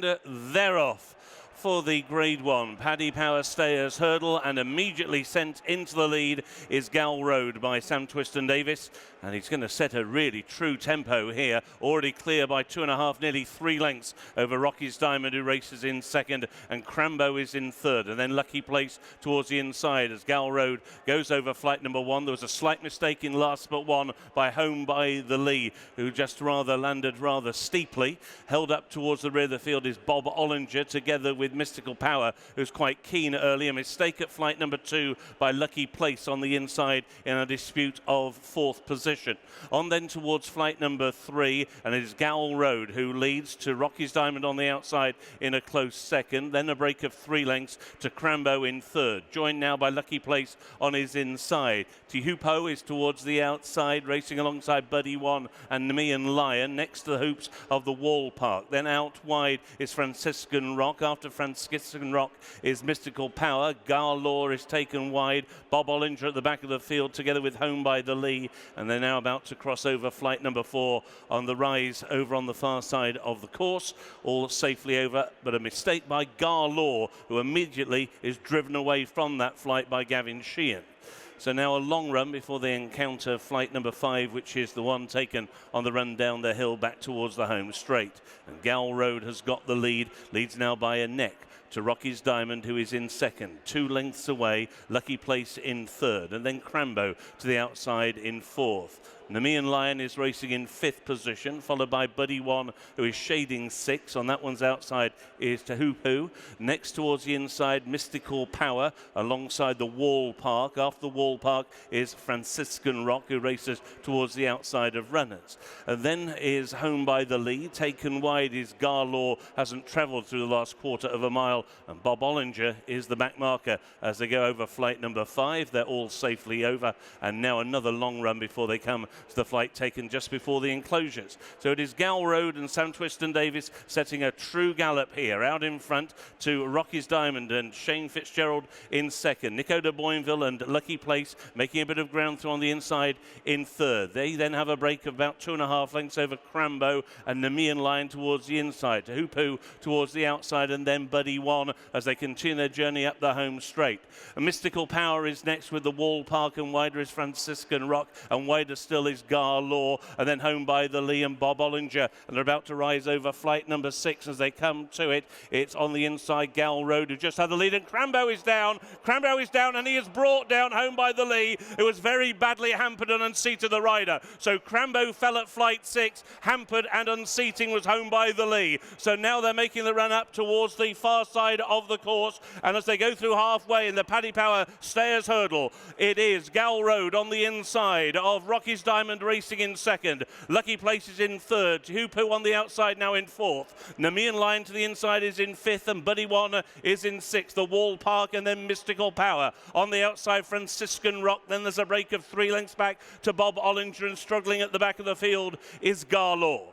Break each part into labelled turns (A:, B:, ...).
A: And they're off for the Grade 1 Paddy Power Stayers Hurdle, and immediately sent into the lead is Gal Road by Sam Twiston-Davies, and he's going to set a really true tempo here, already clear by 2.5, nearly 3 lengths over Rocky's Diamond, who races in second, and Crambo is in third, and then Lucky Place towards the inside as Gal Road goes over flight number 1. There was a slight mistake in last but one by Home by the Lee, who just landed rather steeply. Held up towards the rear of the field is Bob Olinger, together with Mystical Power, who's quite keen early. A mistake at flight number 2 by Lucky Place on the inside in a dispute of 4th position. On then towards flight number 3, and it is Gal Road who leads to Rocky's Diamond on the outside in a close second. Then a break of 3 lengths to Crambo in third, joined now by Lucky Place on his inside. Teahupoo is towards the outside, racing alongside Buddy One and Nemean Lion, next to the hoops of the Wall Park. Then out wide is Franciscan Rock. After Franciscan Rock is Mystical Power. Garlaw is taken wide. Bob Olinger at the back of the field, together with Home by the Lee, and they're now about to cross over flight number 4 on the rise over on the far side of the course. All safely over, but a mistake by Garlaw, who immediately is driven away from that flight by Gavin Sheehan. So now a long run before they encounter flight number 5, which is the one taken on the run down the hill back towards the home straight. And Gal Road has got the lead, leads now by a neck to Rocky's Diamond, who is in second. 2 lengths away, Lucky Place in third, and then Crambo to the outside in fourth. Nemean Lion is racing in 5th position, followed by Buddy One, who is shading 6. On that one's outside is Teahupoo. Next towards the inside, Mystical Power, alongside the Wall Park. After the Wall Park is Franciscan Rock, who races towards the outside of runners. And then is Home by the Lee. Taken wide is Garlaw, hasn't travelled through the last quarter of a mile. And Bob Olinger is the back marker as they go over flight number 5. They're all safely over. And now another long run before they come to the flight taken just before the enclosures. So it is Gal Road and Sam Twiston-Davies setting a true gallop here. Out in front to Rocky's Diamond and Shane Fitzgerald in second. Nico de Boinville and Lucky Place making a bit of ground through on the inside in third. They then have a break of about 2.5 lengths over Crambo and Nemean Lion towards the inside. Teahupoo towards the outside, and then Buddy One as they continue their journey up the home straight. A Mystical Power is next with the Wall Park, and wider is Franciscan Rock, and wider still is Garlaw, and then Home by the Lee and Bob Olinger, and they're about to rise over flight number 6 as they come to it. It's on the inside Gal Road, who just had the lead, and Crambo is down. Crambo is down, and he has brought down Home by the Lee, who was very badly hampered and unseated the rider. So Crambo fell at flight 6, hampered and unseating was Home by the Lee. So now they're making the run up towards the far side of the course, and as they go through halfway in the Paddy Power Stayers Hurdle, it is Gal Road on the inside of Rocky's Diamond racing in second. Lucky Place is in third. Teahupoo on the outside now in fourth. Nemean Lion to the inside is in fifth, and Buddy One is in sixth. The Wall Park and then Mystical Power. On the outside, Franciscan Rock. Then there's a break of 3 lengths back to Bob Olinger, and struggling at the back of the field is Garlaw.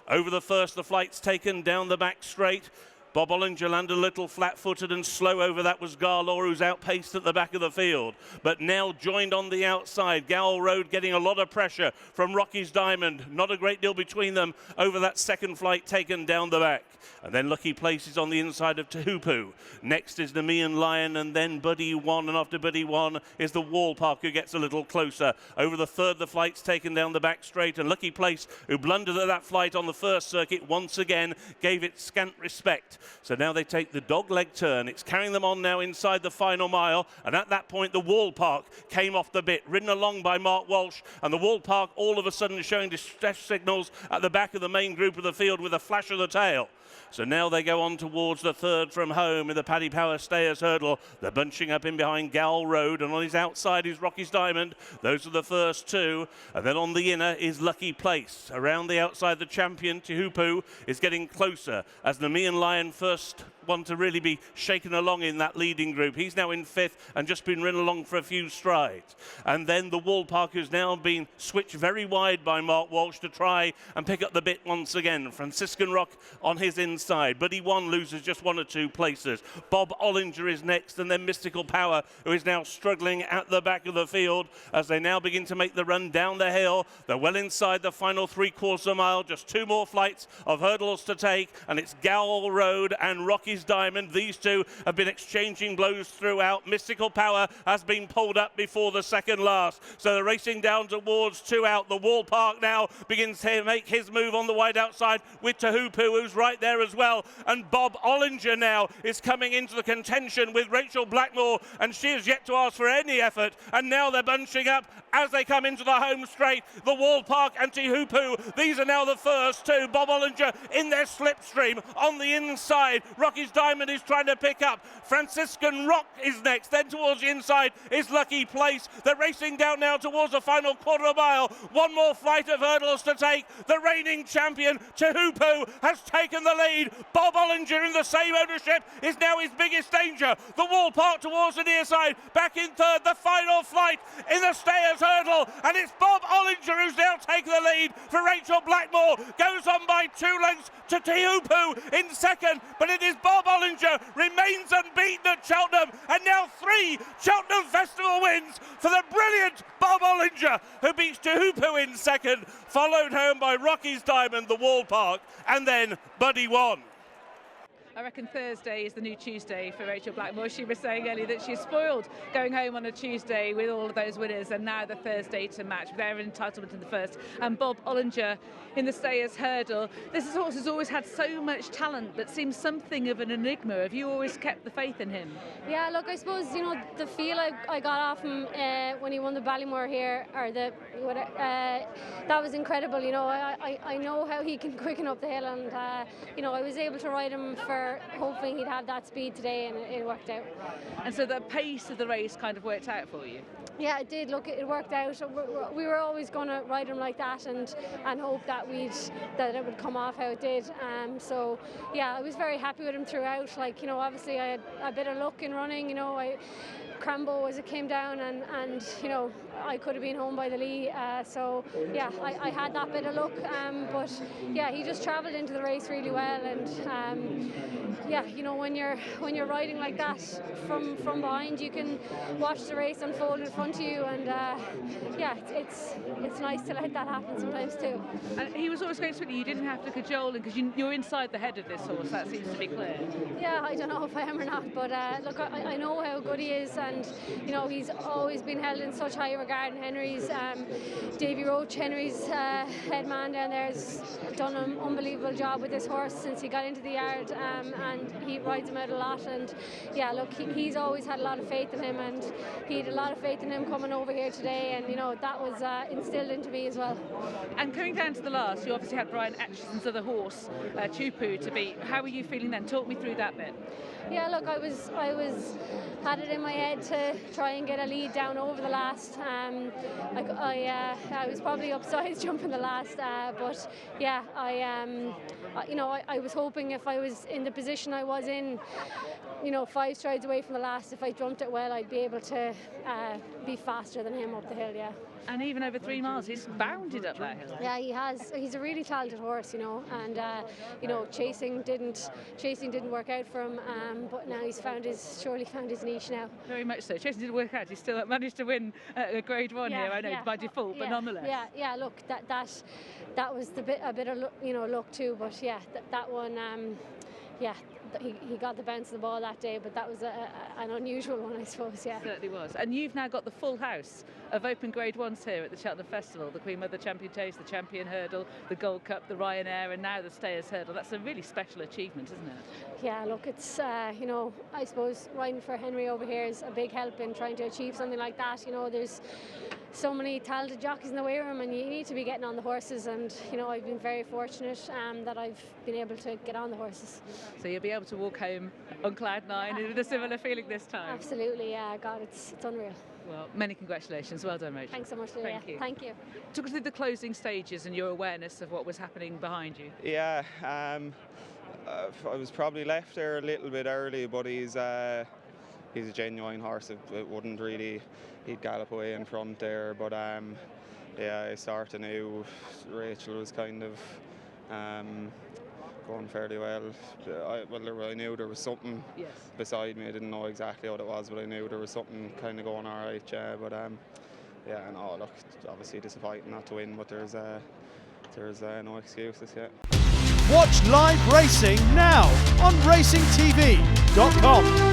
A: Over the first, the flight's taken down the back straight. Bob Olinger landed a little flat-footed, and slow over that was Garlaw, who's outpaced at the back of the field. But now joined on the outside. Gal Road getting a lot of pressure from Rocky's Diamond. Not a great deal between them over that second flight taken down the back. And then Lucky Place is on the inside of Teahupoo. Next is Nemean Lion, and then Buddy One, and after Buddy One is the Wall Park, who gets a little closer. Over the third, the flight's taken down the back straight, and Lucky Place, who blundered at that flight on the first circuit, once again gave it scant respect. So now they take the dogleg turn. It's carrying them on now inside the final mile, and at that point the Wall Park came off the bit, ridden along by Mark Walsh, and the Wall Park all of a sudden showing distress signals at the back of the main group of the field with a flash of the tail. So now they go on towards the third from home in the Paddy Power Stayers Hurdle. They're bunching up in behind Gal Road, and on his outside is Rocky's Diamond. Those are the first two. And then on the inner is Lucky Place. Around the outside, the champion, Teahupoo, is getting closer as Nemean Lion first one to really be shaken along in that leading group. He's now in 5th and just been ridden along for a few strides. And then the Wall Park, who's now been switched very wide by Mark Walsh to try and pick up the bit once again. Franciscan Rock on his inside, but he loses just 1 or 2 places. Bob Olinger is next, and then Mystical Power, who is now struggling at the back of the field as they now begin to make the run down the hill. They're well inside the final 3/4 mile, just 2 more flights of hurdles to take, and it's Gowl Road and Rocky's Diamond. These two have been exchanging blows throughout. Mystical Power has been pulled up before the second last, so they're racing down towards 2 out. The Wall Park now begins to make his move on the wide outside with Teahupoo, who's right there as well, and Bob Olinger now is coming into the contention with Rachael Blackmore, and she has yet to ask for any effort, and now they're bunching up as they come into the home straight. The Wall Park and Teahupoo, these are now the first two. Bob Olinger in their slipstream on the inside. Rocky's Diamond is trying to pick up. Franciscan Rock is next. Then towards the inside is Lucky Place. They're racing down now towards the final 1/4 mile. 1 more flight of hurdles to take. The reigning champion, Teahupoo, has taken the lead. Bob Olinger in the same ownership is now his biggest danger. The Wall Park towards the near side. Back in 3rd, the final flight in the Stayers Hurdle. And it's Bob Olinger who's now taken the lead for Rachael Blackmore. Goes on by 2 lengths to Teahupoo in 2nd. But it is Bob Olinger, remains unbeaten at Cheltenham. And now 3 Cheltenham Festival wins for the brilliant Bob Olinger, who beats Teahupoo in 2nd. Followed home by Rocky's Diamond, the Wall Park, and then Buddy won.
B: I reckon Thursday is the new Tuesday for Rachael Blackmore. She was saying earlier that she's spoiled going home on a Tuesday with all of those winners, and now the Thursday to match with their entitlement in the first. And Bob Olinger in the Stayers Hurdle. This horse has always had so much talent, but seems something of an enigma. Have you always kept the faith in him?
C: Yeah, look, I suppose, you know, the feel I got off him when he won the Ballymore here, or that was incredible. You know, I know how he can quicken up the hill, and you know, I was able to ride him for hoping he'd have that speed today, and it worked out.
B: And so the pace of the race kind of worked out for you?
C: Yeah, it did. Look, it worked out. We were always going to ride him like that, and hope that it would come off how it did. So yeah, I was very happy with him throughout. Like, you know, obviously I had a bit of luck in running. You know, Crambo as it came down, and you know, I could have been home by the Lee. So yeah, I had that bit of luck. But yeah, he just travelled into the race really well, and yeah, you know, when you're riding like that from behind, you can watch the race unfold in front of you, and yeah, it's nice to let that happen sometimes too.
B: And he was always going swiftly. You didn't have to cajole him because you're inside the head of this horse. That seems to be clear.
C: Yeah, I don't know if I am or not, but look, I know how good he is, and you know, he's always been held in such high regard. Henry's Davy Roach, Henry's head man down there, has done an unbelievable job with this horse since he got into the yard, and he rides him out a lot. And yeah, look, he's always had a lot of faith in him, and he had a lot of faith in him coming over here today, and you know, that was instilled into me as well.
B: And coming down to the last, you obviously had Brian Atchison's other horse, Teahupoo, to beat. How were you feeling then? Talk me through that bit.
C: Yeah, look, I had it in my head to try and get a lead down over the last. I was probably upsides jumping the last, but yeah, I was hoping if I was in the position I was in, you know, 5 strides away from the last, if I jumped it well, I'd be able to be faster than him up the hill. Yeah.
B: And even over 3 miles, he's bounded up that hill.
C: Yeah, he has. He's a really talented horse, you know, and you know, chasing didn't work out for him, but now he's surely found his niche now.
B: Very much so. Chasing didn't work out. He still managed to win a Grade 1 here. I know by default, but nonetheless.
C: Yeah. Look, that was a bit of luck too, but yeah, that one. Yeah, he got the bounce of the ball that day, but that was an unusual one, I suppose, yeah.
B: It certainly was. And you've now got the full house of Open Grade 1s here at the Cheltenham Festival, the Queen Mother Champion Chase, the Champion Hurdle, the Gold Cup, the Ryanair, and now the Stayers Hurdle. That's a really special achievement, isn't it?
C: Yeah, look, it's, you know, I suppose riding for Henry over here is a big help in trying to achieve something like that. You know, there's so many talented jockeys in the way room, and you need to be getting on the horses, and you know, I've been very fortunate that I've been able to get on the horses.
B: So you'll be able to walk home on cloud 9 with a similar feeling this time?
C: Absolutely, yeah. God, it's unreal.
B: Well, many congratulations. Well done, Rachel.
C: Thanks so much, Lydia. Thank you.
B: Took us through the closing stages and your awareness of what was happening behind you.
D: Yeah, I was probably left there a little bit early, but he's a genuine horse. It wouldn't really, he'd gallop away in front there. But yeah, I sort of knew Rachael was kind of going fairly well. I knew there was something beside me. I didn't know exactly what it was, but I knew there was something kind of going all right. Yeah, but yeah, no, look, obviously disappointing not to win, but there's no excuses yet.
E: Watch live racing now on racingtv.com.